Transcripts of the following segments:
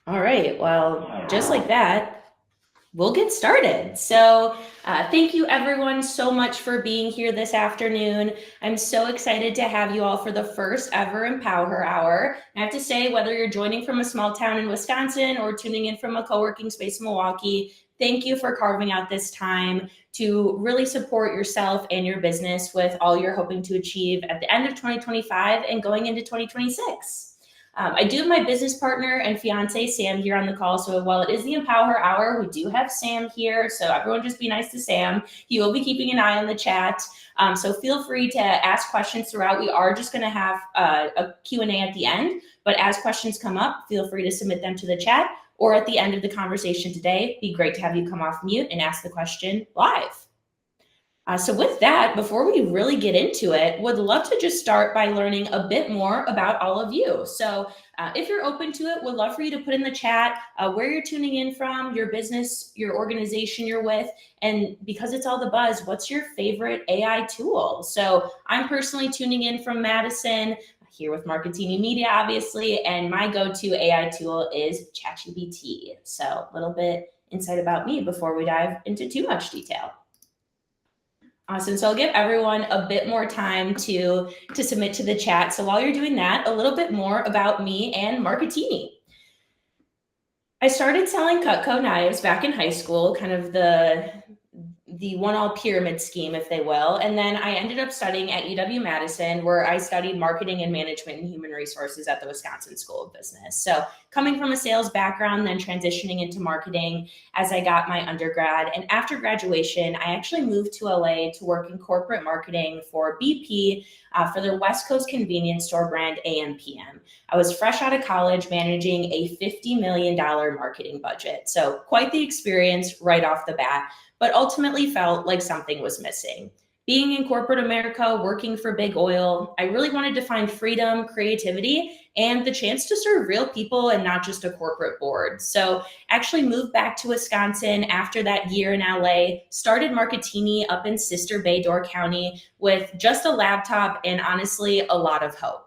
All right, well, just like that, we'll get started. So thank you everyone so much for being here this afternoon. I'm so excited to have you all for the first ever EmpowHer Hour. I have to say, whether you're joining from a small town in Wisconsin or tuning in from a co-working space in Milwaukee, thank you for carving out this time to really support yourself and your business with all you're hoping to achieve at the end of 2025 and going into 2026. I do have my business partner and fiance, Sam, here on the call. So while it is the EmpowHer Hour, we do have Sam here. So everyone just be nice to Sam. He will be keeping an eye on the chat. So feel free to ask questions throughout. We are just going to have a Q&A at the end. But as questions come up, feel free to submit them to the chat. Or at the end of the conversation today, it'd be great to have you come off mute and ask the question live. So with that, before we really get into it, would love to just start by learning a bit more about all of you. So if you're open to it, would love for you to put in the chat where you're tuning in from, your business, your organization you're with, and because it's all the buzz, what's your favorite AI tool? So I'm personally tuning in from Madison, here with Marketing Media, obviously, and my go-to AI tool is ChatGPT. So a little bit insight about me before we dive into too much detail. Awesome. So I'll give everyone a bit more time to submit to the chat. So while you're doing that, a little bit more about me and Marketini. I started selling Cutco knives back in high school, kind of the one-all pyramid scheme, if they will. And then I ended up studying at UW-Madison, where I studied marketing and management and human resources at the Wisconsin School of Business. So coming from a sales background, then transitioning into marketing as I got my undergrad. And after graduation, I actually moved to LA to work in corporate marketing for BP for their West Coast convenience store brand AMPM. I was fresh out of college managing a $50 million marketing budget. So quite the experience right off the bat, but ultimately felt like something was missing. Being in corporate America, working for big oil, I really wanted to find freedom, creativity, and the chance to serve real people and not just a corporate board. So actually moved back to Wisconsin after that year in LA, started Marketini up in Sister Bay-Door County with just a laptop and honestly a lot of hope.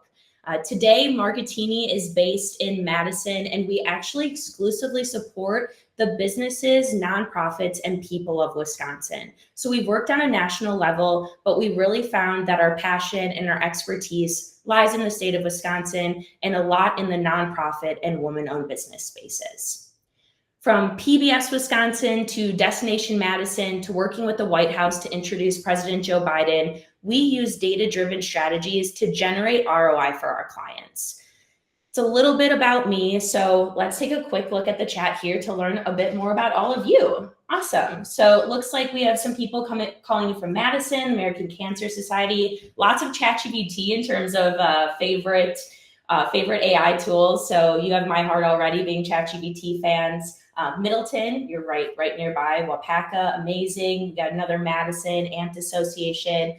Today, Marketini is based in Madison, and we actually exclusively support the businesses, nonprofits, and people of Wisconsin. So we've worked on a national level, but we really found that our passion and our expertise lies in the state of Wisconsin and a lot in the nonprofit and woman-owned business spaces. From PBS Wisconsin to Destination Madison to working with the White House to introduce President Joe Biden, we use data-driven strategies to generate ROI for our clients. It's a little bit about me, so let's take a quick look at the chat here to learn a bit more about all of you. Awesome. So it looks like we have some people calling you from Madison, American Cancer Society, lots of ChatGPT in terms of favorite AI tools. So you have my heart already being ChatGPT fans. Middleton, you're right nearby. Wapaka, amazing. We got another Madison, Amped Association.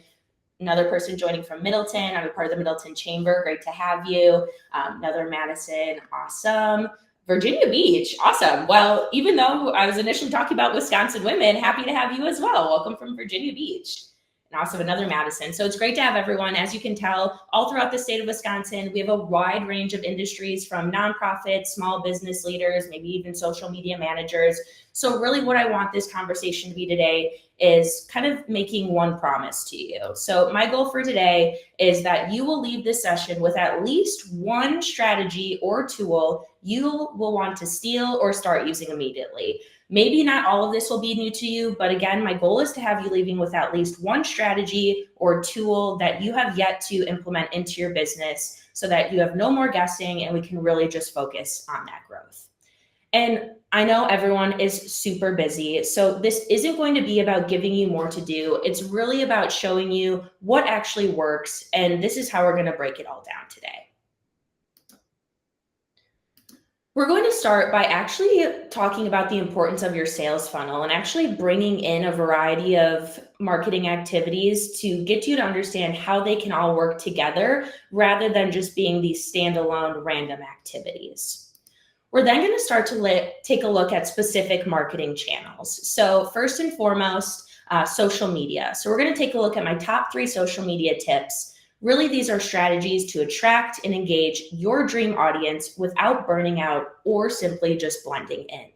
Another person joining from Middleton. I'm a part of the Middleton Chamber. Great to have you. Another Madison. Awesome. Virginia Beach. Awesome. Well, even though I was initially talking about Wisconsin women, happy to have you as well. Welcome from Virginia Beach. And also another Madison. So it's great to have everyone. As you can tell, all throughout the state of Wisconsin, we have a wide range of industries from nonprofits, small business leaders, maybe even social media managers. So really what I want this conversation to be today is kind of making one promise to you. So my goal for today is that you will leave this session with at least one strategy or tool you will want to steal or start using immediately. Maybe not all of this will be new to you, but again, my goal is to have you leaving with at least one strategy or tool that you have yet to implement into your business so that you have no more guessing and we can really just focus on that growth. And I know everyone is super busy, so this isn't going to be about giving you more to do. It's really about showing you what actually works, and this is how we're going to break it all down today. We're going to start by actually talking about the importance of your sales funnel and actually bringing in a variety of marketing activities to get you to understand how they can all work together rather than just being these standalone random activities. We're then going to start to take a look at specific marketing channels. So first and foremost, social media. So we're going to take a look at my top 3 social media tips Really, these are strategies to attract and engage your dream audience without burning out or simply just blending in.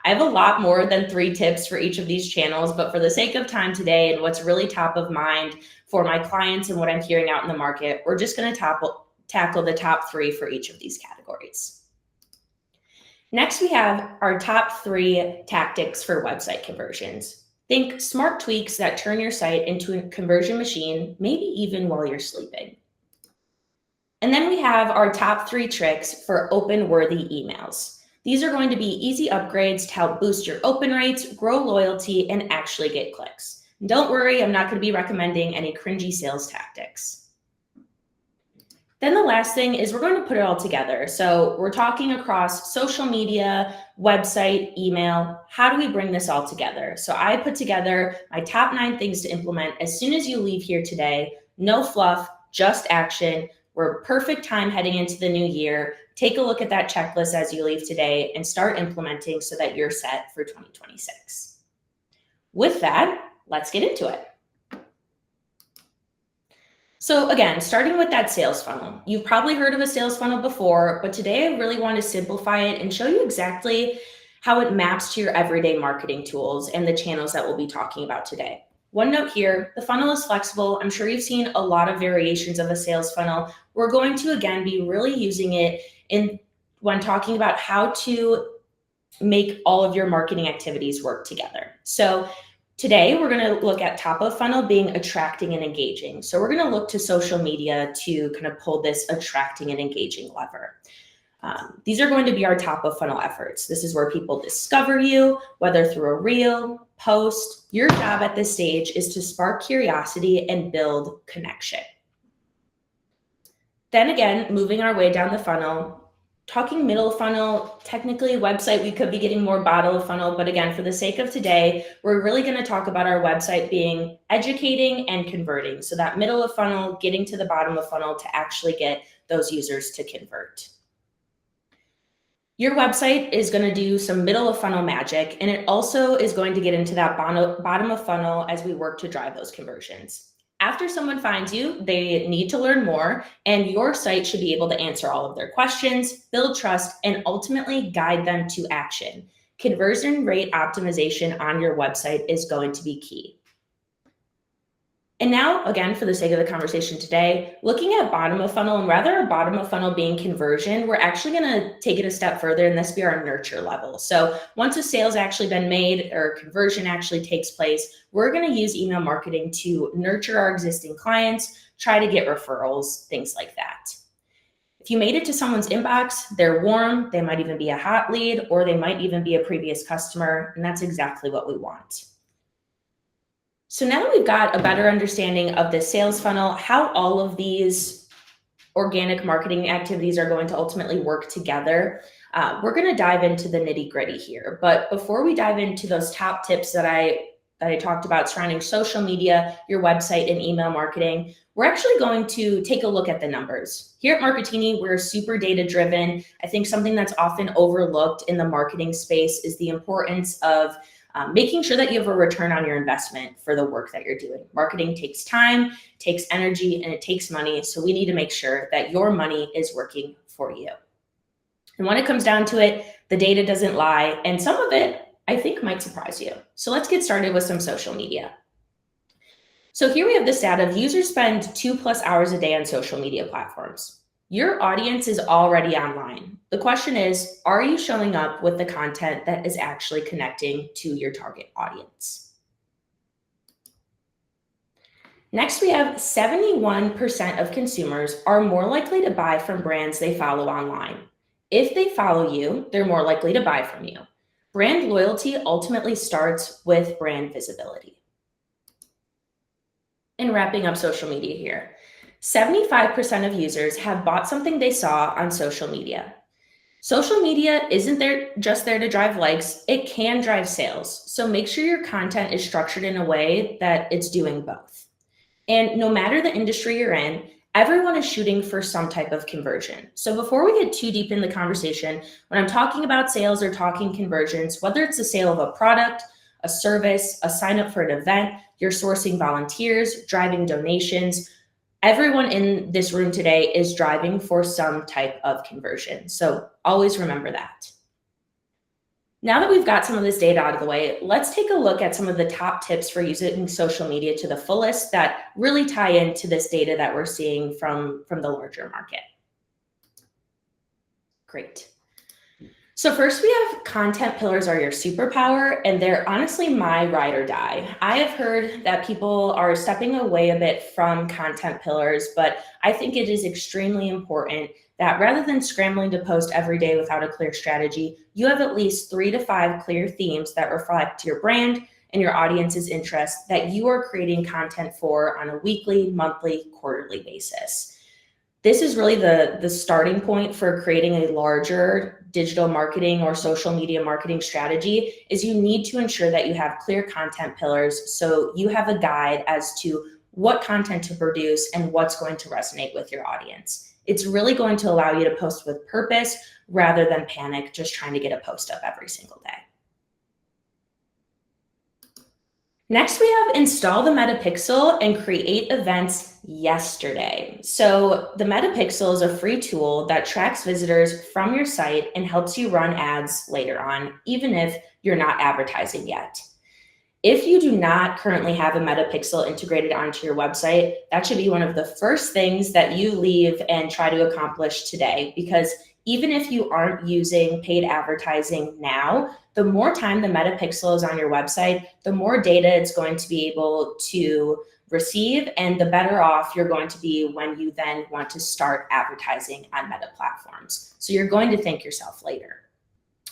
I have a lot more than 3 tips for each of these channels, but for the sake of time today and what's really top of mind for my clients and what I'm hearing out in the market, we're just going to tackle the top 3 for each of these categories. Next, we have our top 3 tactics for website conversions. Think smart tweaks that turn your site into a conversion machine, maybe even while you're sleeping. And then we have our top 3 tricks for open-worthy emails. These are going to be easy upgrades to help boost your open rates, grow loyalty, and actually get clicks. And don't worry, I'm not going to be recommending any cringy sales tactics. Then the last thing is we're going to put it all together. So we're talking across social media, website, email. How do we bring this all together? So I put together my top 9 things to implement as soon as you leave here today. No fluff, just action. We're perfect time heading into the new year. Take a look at that checklist as you leave today and start implementing so that you're set for 2026. With that, let's get into it. So again, starting with that sales funnel. You've probably heard of a sales funnel before, but today I really want to simplify it and show you exactly how it maps to your everyday marketing tools and the channels that we'll be talking about today. One note here, the funnel is flexible. I'm sure you've seen a lot of variations of a sales funnel. We're going to, again, be really using it when talking about how to make all of your marketing activities work together. So today, we're going to look at top of funnel being attracting and engaging. So we're going to look to social media to kind of pull this attracting and engaging lever. These are going to be our top of funnel efforts. This is where people discover you, whether through a reel, post. Your job at this stage is to spark curiosity and build connection. Then again, moving our way down the funnel, talking middle funnel, technically website, we could be getting more bottom of funnel, but again, for the sake of today, we're really going to talk about our website being educating and converting. So that middle of funnel, getting to the bottom of funnel to actually get those users to convert. Your website is going to do some middle of funnel magic, and it also is going to get into that bottom of funnel as we work to drive those conversions. After someone finds you, they need to learn more, and your site should be able to answer all of their questions, build trust, and ultimately guide them to action. Conversion rate optimization on your website is going to be key. And now, again, for the sake of the conversation today, looking at bottom of funnel, and rather a bottom of funnel being conversion, we're actually going to take it a step further, and this be our nurture level. So once a sale's actually been made or conversion actually takes place, we're going to use email marketing to nurture our existing clients, try to get referrals, things like that. If you made it to someone's inbox, they're warm, they might even be a hot lead, or they might even be a previous customer, and that's exactly what we want. So now that we've got a better understanding of the sales funnel, how all of these organic marketing activities are going to ultimately work together, we're going to dive into the nitty-gritty here. But before we dive into those top tips that I talked about surrounding social media, your website, and email marketing, we're actually going to take a look at the numbers. Here at Marketini, we're super data-driven. I think something that's often overlooked in the marketing space is the importance of making sure that you have a return on your investment for the work that you're doing. Marketing takes time, takes energy, and it takes money. So we need to make sure that your money is working for you. And when it comes down to it, the data doesn't lie. And some of it, I think, might surprise you. So let's get started with some social media. So here we have the stat of users spend 2+ hours a day on social media platforms. Your audience is already online. The question is, are you showing up with the content that is actually connecting to your target audience? Next, we have 71% of consumers are more likely to buy from brands they follow online. If they follow you, they're more likely to buy from you. Brand loyalty ultimately starts with brand visibility. And wrapping up social media here. 75% of users have bought something they saw on social media. Social media isn't just there to drive likes, it can drive sales. So make sure your content is structured in a way that it's doing both. And no matter the industry you're in, everyone is shooting for some type of conversion. So before we get too deep in the conversation, when I'm talking about sales or talking conversions, whether it's the sale of a product, a service, a sign up for an event, you're sourcing volunteers, driving donations, Everyone in this room today is driving for some type of conversion. So always remember that. Now that we've got some of this data out of the way, let's take a look at some of the top tips for using social media to the fullest that really tie into this data that we're seeing from the larger market. Great. So first we have content pillars are your superpower, and they're honestly my ride or die. I have heard that people are stepping away a bit from content pillars, but I think it is extremely important that rather than scrambling to post every day without a clear strategy, you have at least 3 to 5 clear themes that reflect your brand and your audience's interests that you are creating content for on a weekly, monthly, quarterly basis. This is really the starting point for creating a larger digital marketing or social media marketing strategy. Is you need to ensure that you have clear content pillars so you have a guide as to what content to produce and what's going to resonate with your audience. It's really going to allow you to post with purpose rather than panic just trying to get a post up every single day. Next, we have install the Metapixel and create events yesterday. So the Metapixel is a free tool that tracks visitors from your site and helps you run ads later on, even if you're not advertising yet. If you do not currently have a Metapixel integrated onto your website, that should be one of the first things that you leave and try to accomplish today, because even if you aren't using paid advertising now, the more time the Metapixel is on your website, the more data it's going to be able to receive, and the better off you're going to be when you then want to start advertising on Meta platforms. So you're going to thank yourself later.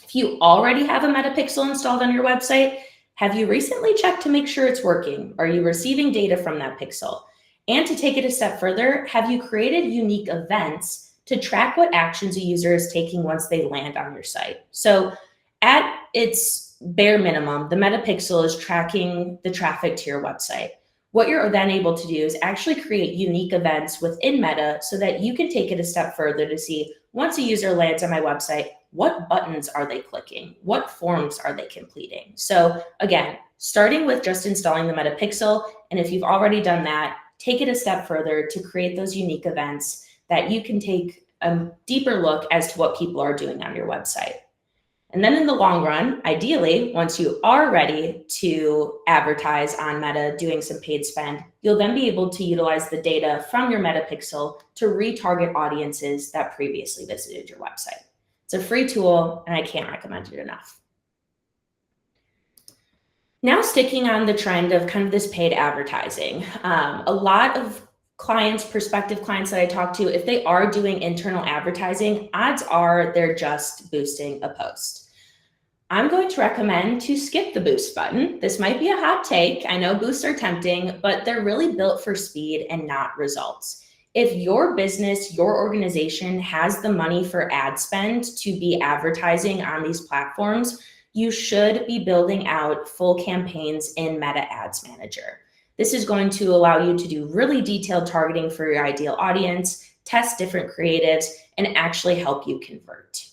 If you already have a Metapixel installed on your website, have you recently checked to make sure it's working? Are you receiving data from that pixel? And to take it a step further, have you created unique events to track what actions a user is taking once they land on your site? So at its bare minimum, the Metapixel is tracking the traffic to your website. What you're then able to do is actually create unique events within Meta so that you can take it a step further to see, once a user lands on my website, what buttons are they clicking? What forms are they completing? So again, starting with just installing the Metapixel, and if you've already done that, take it a step further to create those unique events that you can take a deeper look as to what people are doing on your website. And then in the long run, ideally, once you are ready to advertise on Meta doing some paid spend, you'll then be able to utilize the data from your Metapixel to retarget audiences that previously visited your website. It's a free tool, and I can't recommend it enough. Now, sticking on the trend of kind of this paid advertising, a lot of clients, prospective clients that I talk to, if they are doing internal advertising, odds are they're just boosting a post. I'm going to recommend to skip the boost button. This might be a hot take. I know boosts are tempting, but they're really built for speed and not results. If your business, your organization has the money for ad spend to be advertising on these platforms, you should be building out full campaigns in Meta Ads Manager. This is going to allow you to do really detailed targeting for your ideal audience, test different creatives, and actually help you convert.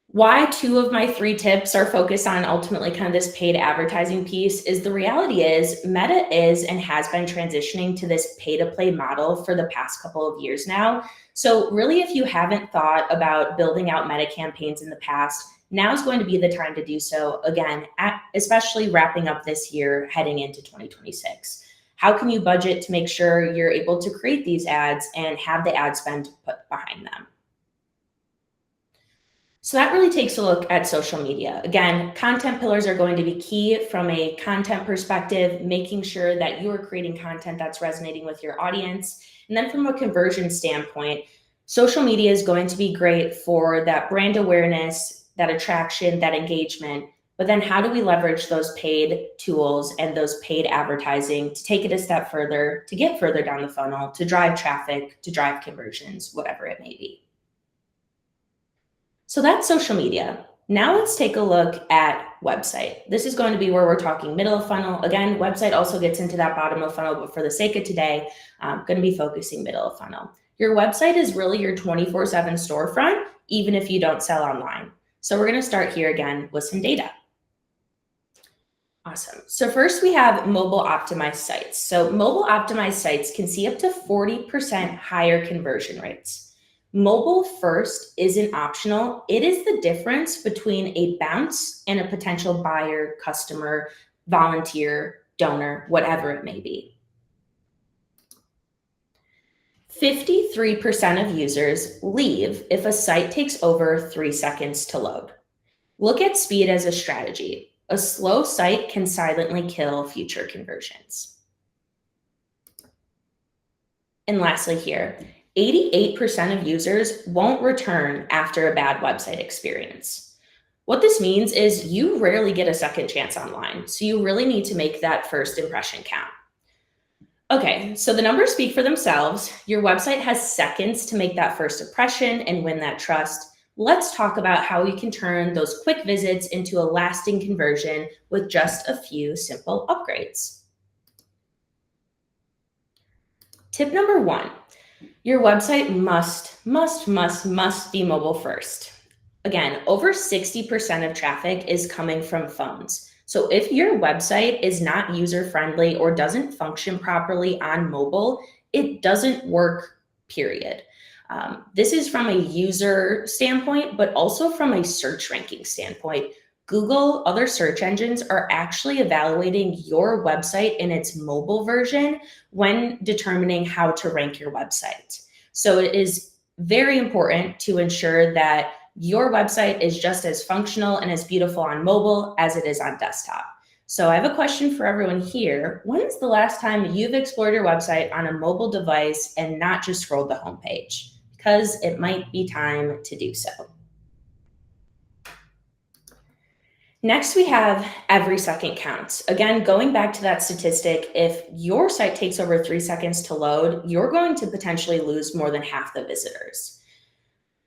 Why 2 of my 3 tips are focused on ultimately kind of this paid advertising piece is the reality is Meta is and has been transitioning to this pay to play model for the past couple of years now. So really, if you haven't thought about building out Meta campaigns in the past, now is going to be the time to do so again, especially wrapping up this year, heading into 2026. How can you budget to make sure you're able to create these ads and have the ad spend put behind them? So that really takes a look at social media. Again, content pillars are going to be key from a content perspective, making sure that you are creating content that's resonating with your audience. And then from a conversion standpoint, social media is going to be great for that brand awareness, that attraction, that engagement. But then how do we leverage those paid tools and those paid advertising to take it a step further, to get further down the funnel, to drive traffic, to drive conversions, whatever it may be. So that's social media. Now let's take a look at website. This is going to be where we're talking middle of funnel. Again, website also gets into that bottom of funnel, but for the sake of today, I'm going to be focusing middle of funnel. Your website is really your 24/7 storefront, even if you don't sell online. So we're going to start here again with some data. Awesome. So first we have mobile optimized sites. So mobile optimized sites can see up to 40% higher conversion rates. Mobile first isn't optional. It is the difference between a bounce and a potential buyer, customer, volunteer, donor, whatever it may be. 53% of users leave if a site takes over 3 seconds to load. Look at speed as a strategy. A slow site can silently kill future conversions. And lastly here, 88% of users won't return after a bad website experience. What this means is you rarely get a second chance online, so you really need to make that first impression count. Okay, so the numbers speak for themselves. Your website has seconds to make that first impression and win that trust. Let's talk about how you can turn those quick visits into a lasting conversion with just a few simple upgrades. Tip number 1, your website must be mobile first. Again, over 60% of traffic is coming from phones. So if your website is not user-friendly or doesn't function properly on mobile, it doesn't work, period. This is from a user standpoint, but also from a search ranking standpoint. Google, other search engines are actually evaluating your website in its mobile version when determining how to rank your website. So it is very important to ensure that your website is just as functional and as beautiful on mobile as it is on desktop. So I have a question for everyone here. When is the last time you've explored your website on a mobile device and not just scrolled the homepage? Because it might be time to do so. Next, we have every second counts. Again, going back to that statistic, if your site takes over 3 seconds to load, you're going to potentially lose more than half the visitors.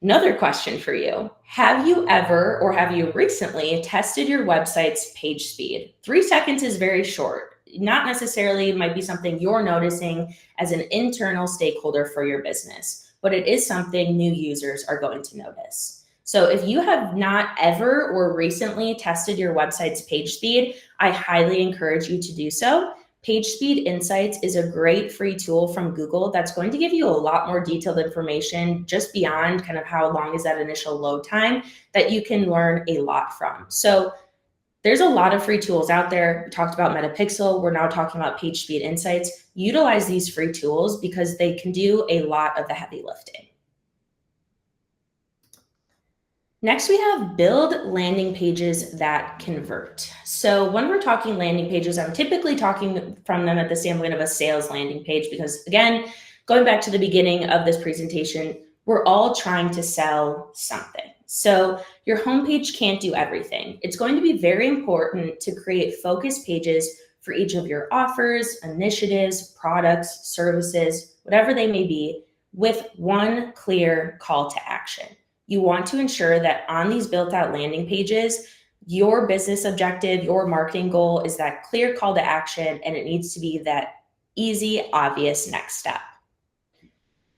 Another question for you. Have you ever or have you recently tested your website's page speed? 3 seconds is very short. Not necessarily might be something you're noticing as an internal stakeholder for your business, but it is something new users are going to notice. So if you have not ever or recently tested your website's page speed, I highly encourage you to do so. PageSpeed Insights is a great free tool from Google that's going to give you a lot more detailed information just beyond kind of how long is that initial load time that you can learn a lot from. So there's a lot of free tools out there. We talked about Metapixel. We're now talking about PageSpeed Insights. Utilize these free tools because they can do a lot of the heavy lifting. Next, we have build landing pages that convert. So when we're talking landing pages, I'm typically talking from them at the standpoint of a sales landing page because, again, going back to the beginning of this presentation, we're all trying to sell something. So your homepage can't do everything. It's going to be very important to create focus pages for each of your offers, initiatives, products, services, whatever they may be, with one clear call to action. You want to ensure that on these built out landing pages, your business objective, your marketing goal is that clear call to action, and it needs to be that easy, obvious next step.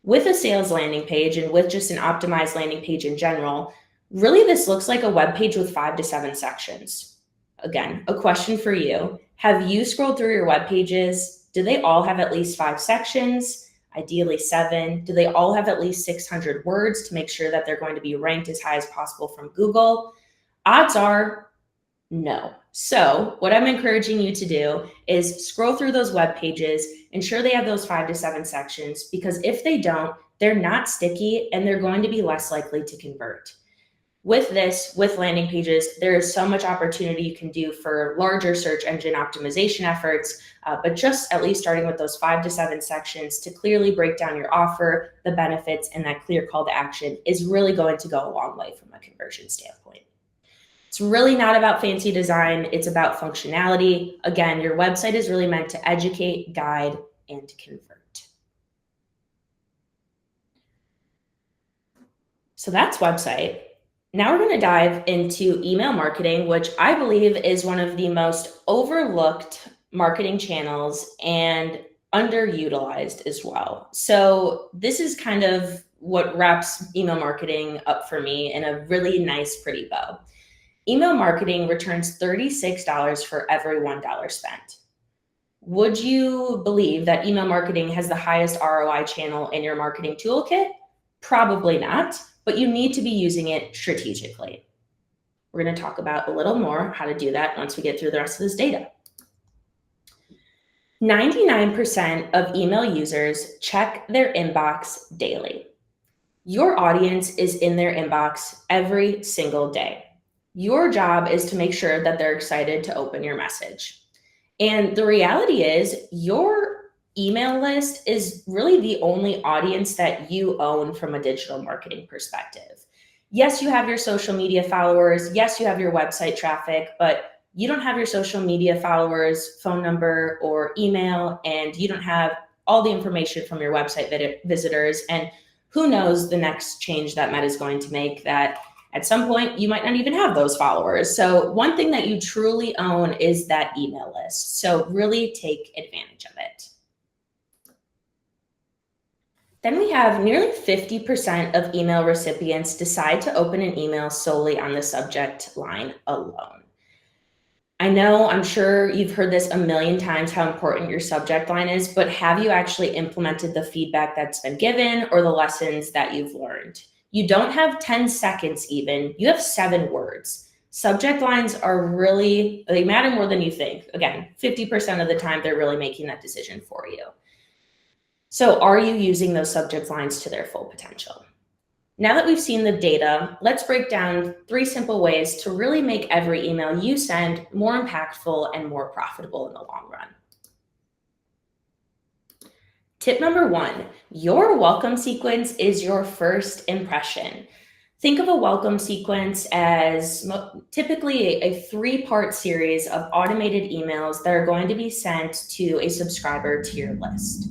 With a sales landing page and with just an optimized landing page in general, really this looks like a web page with 5 to 7 sections. Again, a question for you. Have you scrolled through your web pages? Do they all have at least 5 sections? Ideally 7. Do they all have at least 600 words to make sure that they're going to be ranked as high as possible from Google? Odds are no. So what I'm encouraging you to do is scroll through those web pages, ensure they have those 5 to 7 sections, because if they don't, they're not sticky and they're going to be less likely to convert. With this, with landing pages, there is so much opportunity you can do for larger search engine optimization efforts, but just at least starting with those 5 to 7 sections to clearly break down your offer, the benefits, and that clear call to action is really going to go a long way from a conversion standpoint. It's really not about fancy design, it's about functionality. Again, your website is really meant to educate, guide, and convert. So that's website. Now we're going to dive into email marketing, which I believe is one of the most overlooked marketing channels and underutilized as well. So this is kind of what wraps email marketing up for me in a really nice, pretty bow. email marketing returns $36 for every $1 spent. Would you believe that email marketing has the highest ROI channel in your marketing toolkit? Probably not, but you need to be using it strategically. We're going to talk about a little more how to do that once we get through the rest of this data. 99% of email users check their inbox daily. Your audience is in their inbox every single day. Your job is to make sure that they're excited to open your message. And the reality is your email list is really the only audience that you own from a digital marketing perspective. Yes, you have your social media followers. Yes, you have your website traffic, but you don't have your social media followers' phone number or email, and you don't have all the information from your website visitors. And who knows the next change that Meta is going to make that at some point you might not even have those followers. So one thing that you truly own is that email list. So really take advantage of it. Then we have nearly 50% of email recipients decide to open an email solely on the subject line alone. I know, I'm sure you've heard this a million times, how important your subject line is, but have you actually implemented the feedback that's been given or the lessons that you've learned? You don't have 10 seconds even, you have 7 words. Subject lines are really, they matter more than you think. Again, 50% of the time, they're really making that decision for you. So are you using those subject lines to their full potential? Now that we've seen the data, let's break down 3 simple ways to really make every email you send more impactful and more profitable in the long run. Tip number 1, your welcome sequence is your first impression. Think of a welcome sequence as typically a 3-part series of automated emails that are going to be sent to a subscriber to your list.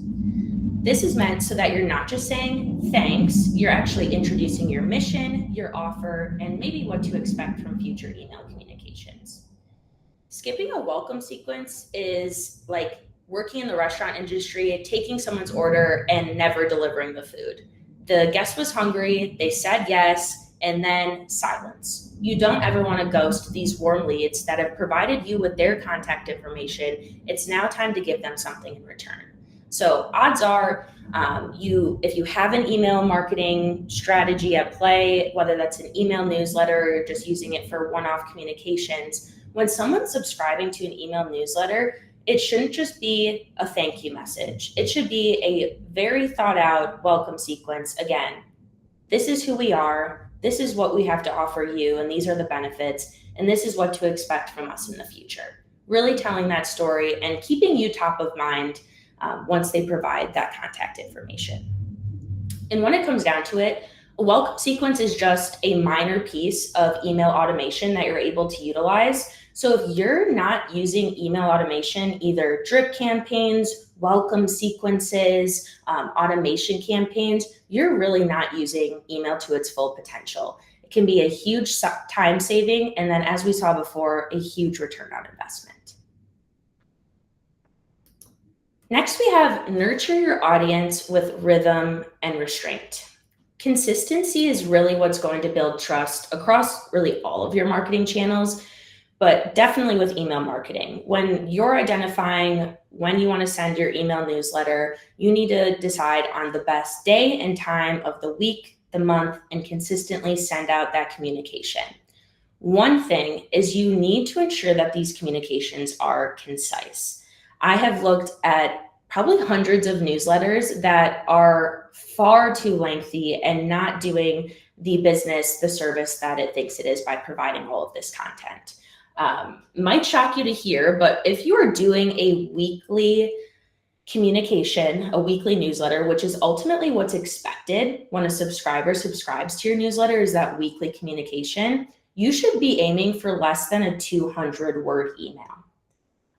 This is meant so that you're not just saying thanks, you're actually introducing your mission, your offer, and maybe what to expect from future email communications. Skipping a welcome sequence is like working in the restaurant industry, taking someone's order and never delivering the food. The guest was hungry, they said yes, and then silence. You don't ever want to ghost these warm leads that have provided you with their contact information. It's now time to give them something in return. So odds are, if you have an email marketing strategy at play, whether that's an email newsletter or just using it for one-off communications, when someone's subscribing to an email newsletter, it shouldn't just be a thank you message. It should be a very thought out welcome sequence. Again, this is who we are, this is what we have to offer you, and these are the benefits, and this is what to expect from us in the future. Really telling that story and keeping you top of mind once they provide that contact information. And when it comes down to it, a welcome sequence is just a minor piece of email automation that you're able to utilize. So if you're not using email automation, either drip campaigns, welcome sequences, automation campaigns, you're really not using email to its full potential. It can be a huge time saving, and then as we saw before, a huge return on investment. Next, we have nurture your audience with rhythm and restraint. Consistency is really what's going to build trust across really all of your marketing channels, but definitely with email marketing. When you're identifying when you want to send your email newsletter, you need to decide on the best day and time of the week, the month, and consistently send out that communication. One thing is you need to ensure that these communications are concise. I have looked at probably hundreds of newsletters that are far too lengthy and not doing the business, the service that it thinks it is by providing all of this content. Might shock you to hear, but if you are doing a weekly communication, a weekly newsletter, which is ultimately what's expected when a subscriber subscribes to your newsletter, is that weekly communication, you should be aiming for less than a 200-word email.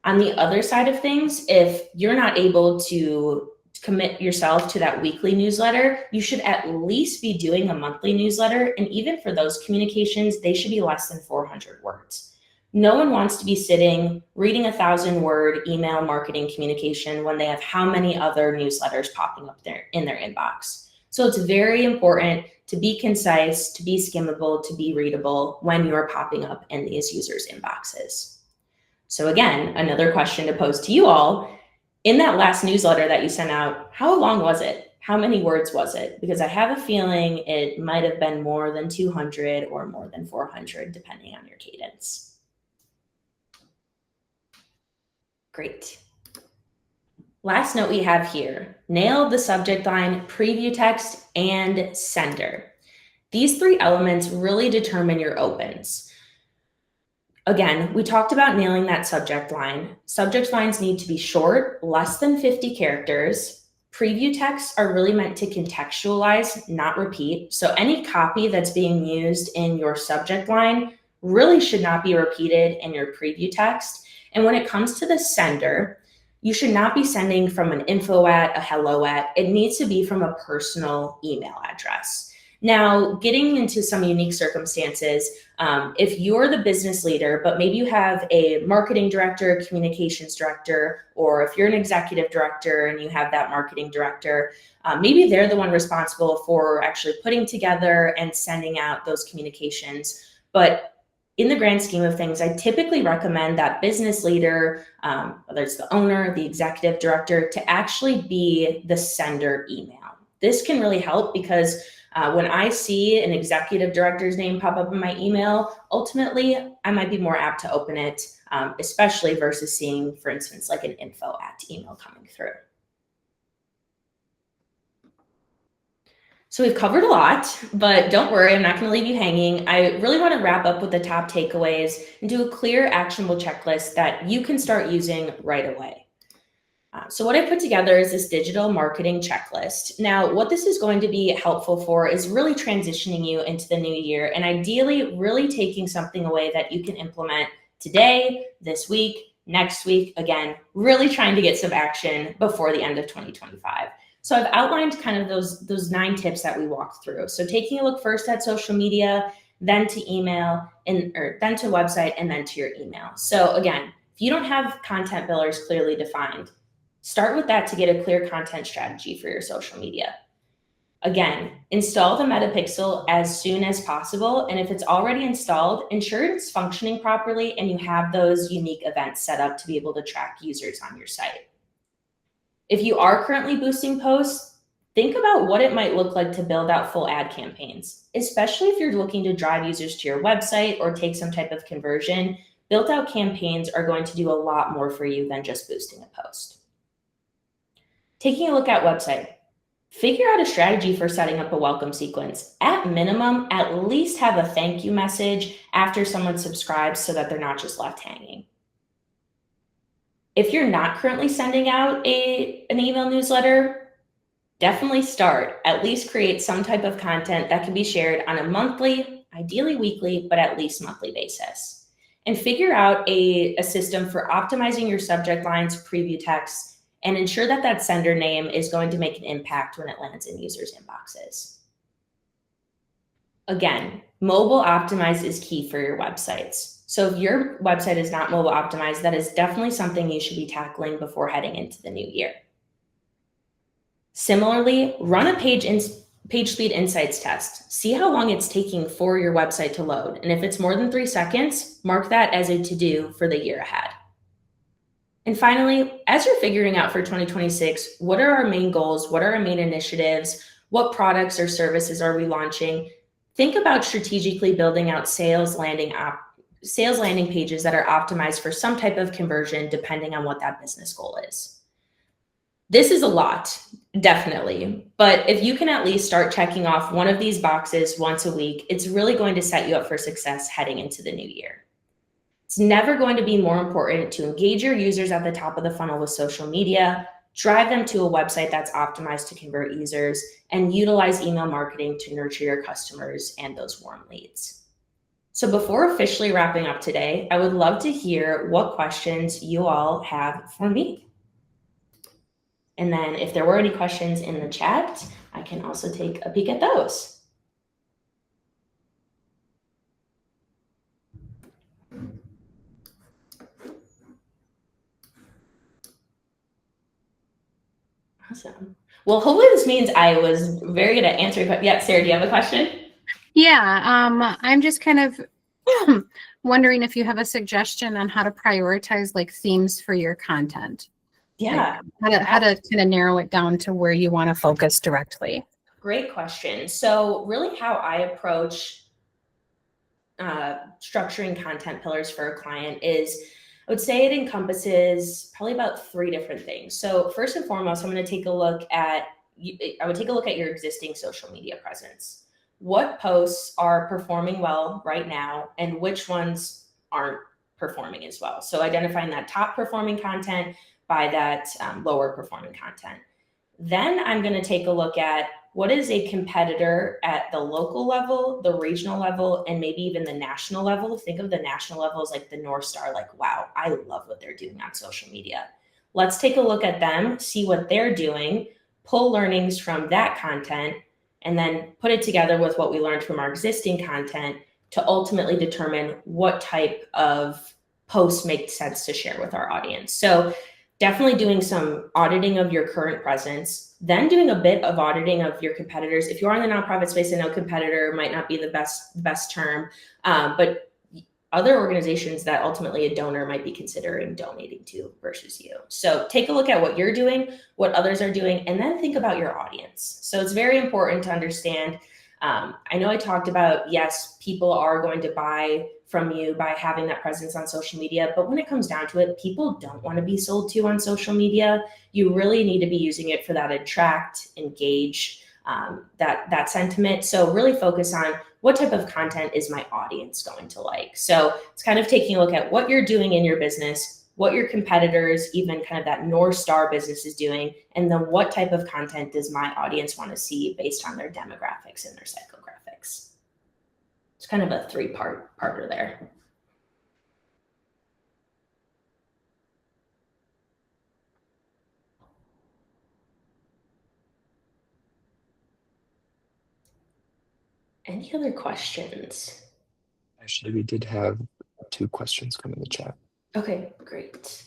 On the other side of things, if you're not able to commit yourself to that weekly newsletter, you should at least be doing a monthly newsletter. And even for those communications, they should be less than 400 words. No one wants to be sitting reading a 1,000-word email marketing communication when they have how many other newsletters popping up there in their inbox. So it's very important to be concise, to be skimmable, to be readable when you're popping up in these users' inboxes. So again, another question to pose to you all. In that last newsletter that you sent out, how long was it? How many words was it? Because I have a feeling it might have been more than 200 or more than 400, depending on your cadence. Great. Last note we have here, nail the subject line, preview text, and sender. These three elements really determine your opens. Again, we talked about nailing that subject line. Subject lines need to be short, less than 50 characters. Preview texts are really meant to contextualize, not repeat. So any copy that's being used in your subject line really should not be repeated in your preview text. And when it comes to the sender, you should not be sending from an info at, a hello at. It needs to be from a personal email address. Now, getting into some unique circumstances, if you're the business leader, but maybe you have a marketing director, communications director, or if you're an executive director and you have that marketing director, maybe they're the one responsible for actually putting together and sending out those communications. But in the grand scheme of things, I typically recommend that business leader, whether it's the owner, the executive director, to actually be the sender email. This can really help because when I see an executive director's name pop up in my email, ultimately, I might be more apt to open it, especially versus seeing, for instance, like an info at email coming through. So we've covered a lot, but don't worry, I'm not going to leave you hanging. I really want to wrap up with the top takeaways and do a clear, actionable checklist that you can start using right away. So what I put together is this digital marketing checklist. Now, what this is going to be helpful for is really transitioning you into the new year and ideally really taking something away that you can implement today, this week, next week, again, really trying to get some action before the end of 2025. So I've outlined kind of those 9 tips that we walked through. So taking a look first at social media, then to email, or then to website, and then to your email. So again, if you don't have content pillars clearly defined, start with that to get a clear content strategy for your social media. Again, install the Metapixel as soon as possible. And if it's already installed, ensure it's functioning properly and you have those unique events set up to be able to track users on your site. If you are currently boosting posts, think about what it might look like to build out full ad campaigns, especially if you're looking to drive users to your website or take some type of conversion. Built out campaigns are going to do a lot more for you than just boosting a post. Taking a look at website, figure out a strategy for setting up a welcome sequence. At minimum, at least have a thank you message after someone subscribes so that they're not just left hanging. If you're not currently sending out an email newsletter, definitely start. At least create some type of content that can be shared on a monthly, ideally weekly, but at least monthly basis. And figure out a system for optimizing your subject lines, preview text, and ensure that that sender name is going to make an impact when it lands in users' inboxes. Again, mobile optimized is key for your websites. So if your website is not mobile optimized, that is definitely something you should be tackling before heading into the new year. Similarly, run a page speed insights test. See how long it's taking for your website to load. And if it's more than 3 seconds, mark that as a to-do for the year ahead. And finally, as you're figuring out for 2026, what are our main goals? What are our main initiatives? What products or services are we launching? Think about strategically building out sales landing pages that are optimized for some type of conversion, depending on what that business goal is. This is a lot, definitely. But if you can at least start checking off one of these boxes once a week, it's really going to set you up for success heading into the new year. It's never going to be more important to engage your users at the top of the funnel with social media, drive them to a website that's optimized to convert users, and utilize email marketing to nurture your customers and those warm leads. So before officially wrapping up today, I would love to hear what questions you all have for me. And then if there were any questions in the chat, I can also take a peek at those. Awesome. Well, hopefully this means I was very good at answering, but yeah, Sarah, do you have a question? Yeah, I'm just kind of wondering if you have a suggestion on how to prioritize like themes for your content. Like Yeah, how to kind of narrow it down to where you want to focus directly. great question. So really how I approach structuring content pillars for a client is, I would say it encompasses probably about three different things. So first and foremost, I'm going to take a look at, I would take a look at your existing social media presence. What posts are performing well right now and which ones aren't performing as well. So identifying that top performing content by that lower performing content. Then I'm going to take a look at what is a competitor at the local level, the regional level, and maybe even the national level. Think of the national level as like the North Star, like, wow, I love what they're doing on social media. Let's take a look at them, see what they're doing, pull learnings from that content, and then put it together with what we learned from our existing content to ultimately determine what type of posts make sense to share with our audience. So definitely doing some auditing of your current presence, then doing a bit of auditing of your competitors. If you're in the nonprofit space, I know competitor might not be the best term, but other organizations that ultimately a donor might be considering donating to versus you. So take a look at what you're doing, what others are doing, and then think about your audience. So it's very important to understand. I know I talked about, yes, people are going to buy from you by having that presence on social media, but when it comes down to it, people don't want to be sold to on social media. You really need to be using it for that attract, engage, that sentiment. So really focus on what type of content is my audience going to like. So it's kind of taking a look at what you're doing in your business, what your competitors, even kind of that North Star business is doing, and then what type of content does my audience want to see based on their demographics and their psychographics. It's kind of a three-parter there. Any other questions? Actually, we did have 2 questions come in the chat. Okay, great.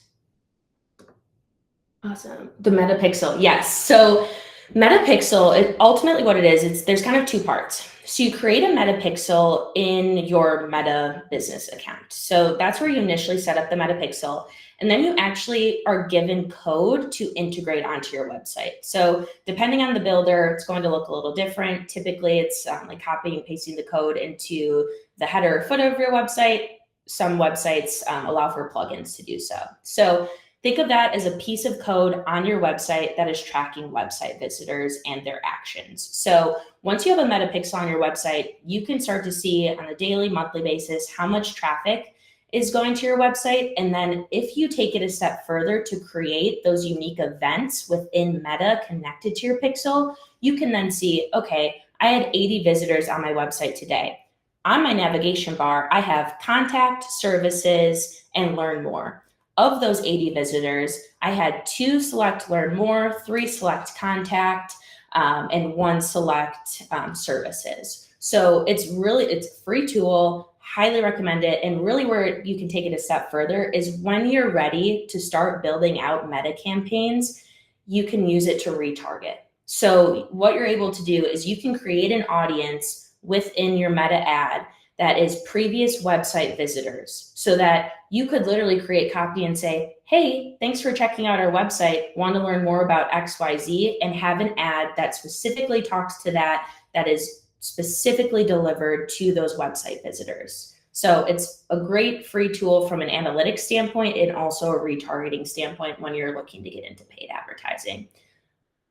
Awesome. The metapixel, yes. So metapixel, ultimately what it is, there's kind of two parts. So you create a metapixel in your Meta business account. So that's where you initially set up the metapixel. And then you actually are given code to integrate onto your website. So depending on the builder, it's going to look a little different. Typically, it's like copying and pasting the code into the header or footer of your website. Some websites allow for plugins to do so. So think of that as a piece of code on your website that is tracking website visitors and their actions. So once you have a metapixel on your website, you can start to see on a daily, monthly basis how much traffic is going to your website. And then if you take it a step further to create those unique events within Meta connected to your pixel, you can then see, okay, I had 80 visitors on my website today. On my navigation bar, I have contact, services, and learn more. Of those 80 visitors, I had 2 select learn more, 3 select contact, and 1 select services. So it's a free tool, highly recommend it. And really where you can take it a step further is when you're ready to start building out Meta campaigns, you can use it to retarget. So what you're able to do is you can create an audience within your Meta ad that is previous website visitors, so that you could literally create copy and say, hey, thanks for checking out our website, want to learn more about XYZ, and have an ad that specifically talks to that is specifically delivered to those website visitors. So it's a great free tool from an analytics standpoint and also a retargeting standpoint when you're looking to get into paid advertising.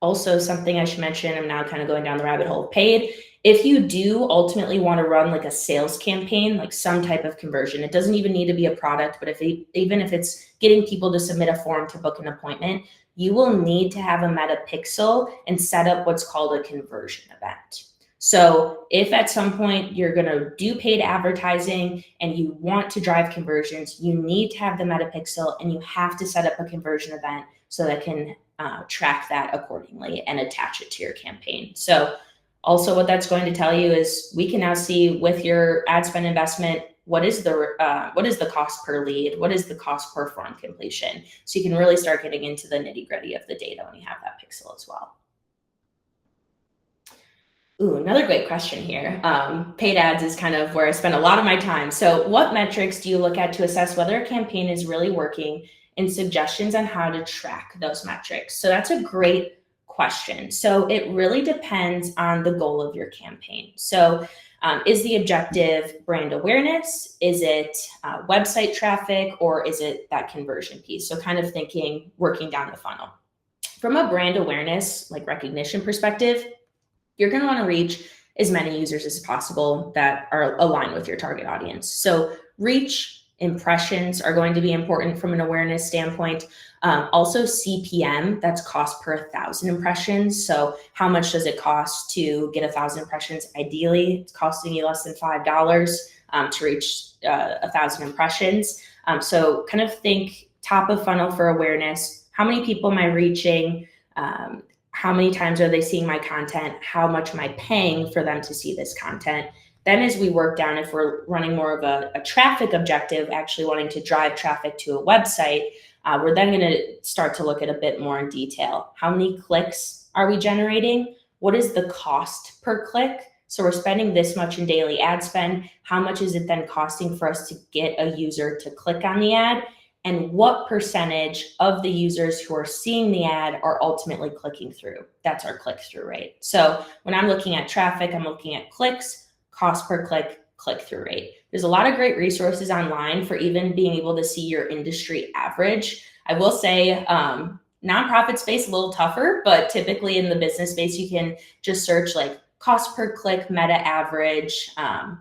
Also, something I should mention, I'm now kind of going down the rabbit hole of paid. If you do ultimately want to run like a sales campaign, like some type of conversion, it doesn't even need to be a product, but even if it's getting people to submit a form to book an appointment, you will need to have a Meta pixel and set up what's called a conversion event. So if at some point you're going to do paid advertising and you want to drive conversions, you need to have the Meta pixel and you have to set up a conversion event so that can track that accordingly and attach it to your campaign. So also what that's going to tell you is we can now see with your ad spend investment, what is the cost per lead? What is the cost per form completion? So you can really start getting into the nitty gritty of the data when you have that pixel as well. Ooh, another great question here. Paid ads is kind of where I spend a lot of my time. So what metrics do you look at to assess whether a campaign is really working, and suggestions on how to track those metrics? So that's a great question. So it really depends on the goal of your campaign. So is the objective brand awareness? Is it website traffic? Or is it that conversion piece? So kind of thinking, working down the funnel. From a brand awareness, like recognition perspective, you're going to want to reach as many users as possible that are aligned with your target audience. So reach, impressions are going to be important from an awareness standpoint. Also CPM, that's cost per 1,000 impressions. So how much does it cost to get 1,000 impressions? Ideally, it's costing you less than $5 to reach 1,000 impressions. So kind of think top of funnel for awareness. How many people am I reaching? How many times are they seeing my content? How much am I paying for them to see this content? Then as we work down, if we're running more of a traffic objective, actually wanting to drive traffic to a website, we're then going to start to look at a bit more in detail. How many clicks are we generating? What is the cost per click? So we're spending this much in daily ad spend. How much is it then costing for us to get a user to click on the ad? And what percentage of the users who are seeing the ad are ultimately clicking through? That's our click-through rate. So when I'm looking at traffic, I'm looking at clicks, cost per click, click-through rate. There's a lot of great resources online for even being able to see your industry average. I will say nonprofit space a little tougher, but typically in the business space, you can just search like cost per click, meta average,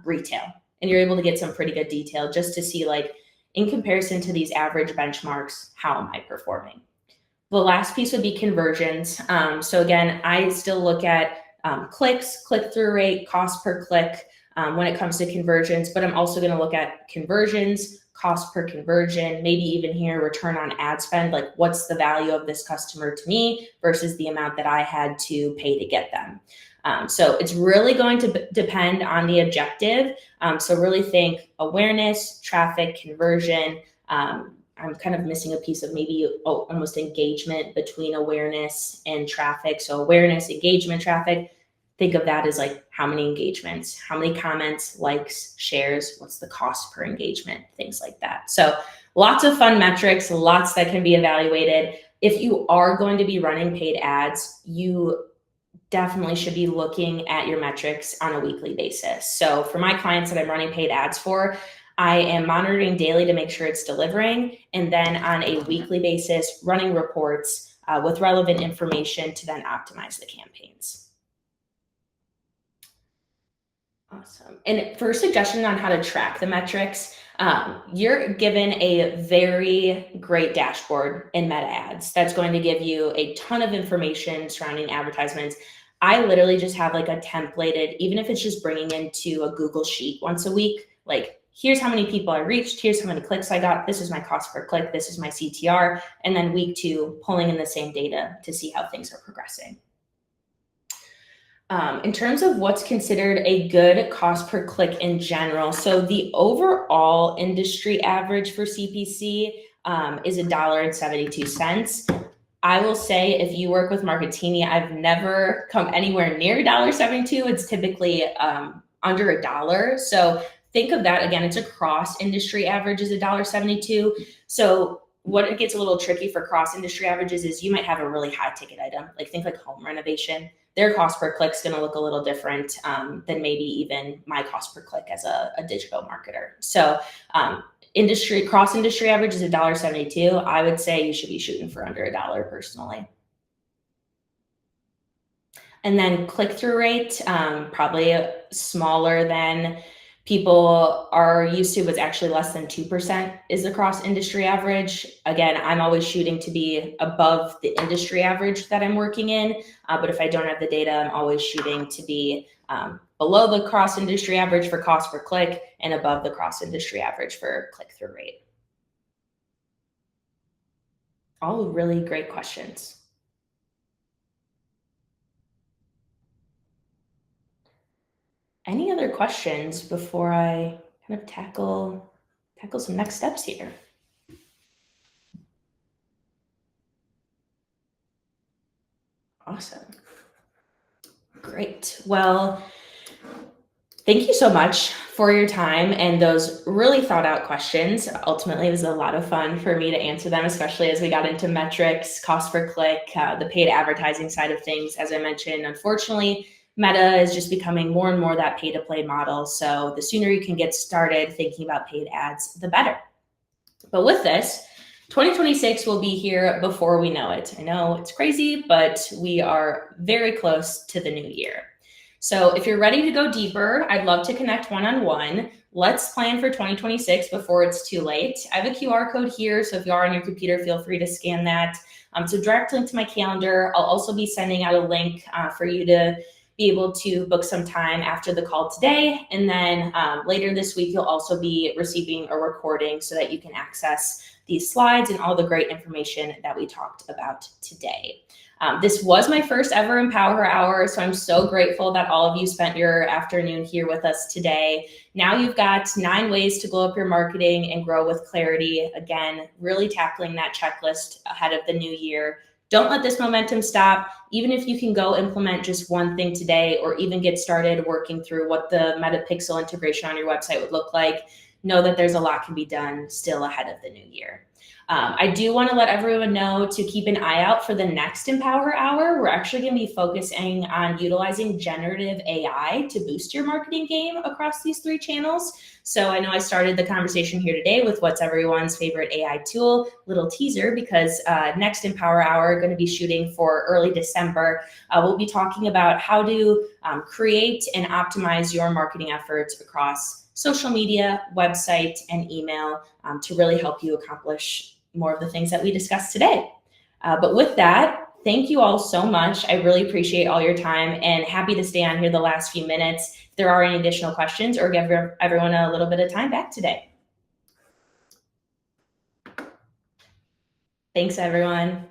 retail, and you're able to get some pretty good detail just to see like, in comparison to these average benchmarks, how am I performing? The last piece would be conversions. So again, I still look at clicks, click-through rate, cost per click when it comes to conversions, but I'm also going to look at conversions, cost per conversion, maybe even here return on ad spend, like what's the value of this customer to me versus the amount that I had to pay to get them. So it's really going to depend on the objective. So really think awareness, traffic, conversion. I'm kind of missing a piece of maybe almost engagement between awareness and traffic. So awareness, engagement, traffic. Think of that as like how many engagements, how many comments, likes, shares, what's the cost per engagement, things like that. So lots of fun metrics, lots that can be evaluated. If you are going to be running paid ads, you definitely should be looking at your metrics on a weekly basis. So for my clients that I'm running paid ads for, I am monitoring daily to make sure it's delivering. And then on a weekly basis, running reports with relevant information to then optimize the campaigns. Awesome. And for suggestions on how to track the metrics, you're given a very great dashboard in Meta Ads that's going to give you a ton of information surrounding advertisements. I literally just have like a templated, even if it's just bringing into a Google Sheet once a week, like here's how many people I reached, here's how many clicks I got, this is my cost per click, this is my CTR, and then week 2, pulling in the same data to see how things are progressing. In terms of what's considered a good cost per click in general, so the overall industry average for CPC is $1.72. I will say if you work with Marketing, I've never come anywhere near $1.72. It's typically under $1. So think of that again, it's a cross industry average is $1.72. So what it gets a little tricky for cross industry averages is you might have a really high ticket item, like think like home renovation. Their cost per click is going to look a little different than maybe even my cost per click as a digital marketer. So cross industry average is $1.72. I would say you should be shooting for under $1 personally. And then click-through rate, probably smaller than people are used to, but actually less than 2% is the cross industry average. Again, I'm always shooting to be above the industry average that I'm working in. But if I don't have the data, I'm always shooting to be below the cross industry average for cost per click and above the cross industry average for click-through rate. All really great questions. Any other questions before I kind of tackle some next steps here. Awesome. Great. Well, thank you so much for your time and those really thought out questions. Ultimately, it was a lot of fun for me to answer them, especially as we got into metrics, cost per click, the paid advertising side of things. As I mentioned, unfortunately, Meta is just becoming more and more that pay to play model. So the sooner you can get started thinking about paid ads, the better. But with this, 2026 will be here before we know it. I know it's crazy, but we are very close to the new year. So if you're ready to go deeper, I'd love to connect one-on-one. Let's plan for 2026 before it's too late. I have a QR code here, so if you are on your computer, feel free to scan that. So direct link to my calendar. I'll also be sending out a link for you to be able to book some time after the call today. And then later this week, you'll also be receiving a recording so that you can access these slides and all the great information that we talked about today. This was my first ever EmpowHer Hour, so I'm so grateful that all of you spent your afternoon here with us today. Now you've got 9 ways to glow up your marketing and grow with clarity. Again, really tackling that checklist ahead of the new year. Don't let this momentum stop. Even if you can go implement just one thing today or even get started working through what the Meta Pixel integration on your website would look like, know that there's a lot can be done still ahead of the new year. I do want to let everyone know to keep an eye out for the next EmpowHer Hour. We're actually going to be focusing on utilizing generative AI to boost your marketing game across these 3 channels. So I know I started the conversation here today with what's everyone's favorite AI tool, little teaser, because next EmpowHer Hour, going to be shooting for early December. We'll be talking about how to create and optimize your marketing efforts across social media, website, and email to really help you accomplish more of the things that we discussed today. But with that, thank you all so much. I really appreciate all your time and happy to stay on here the last few minutes if there are any additional questions or give everyone a little bit of time back today. Thanks, everyone.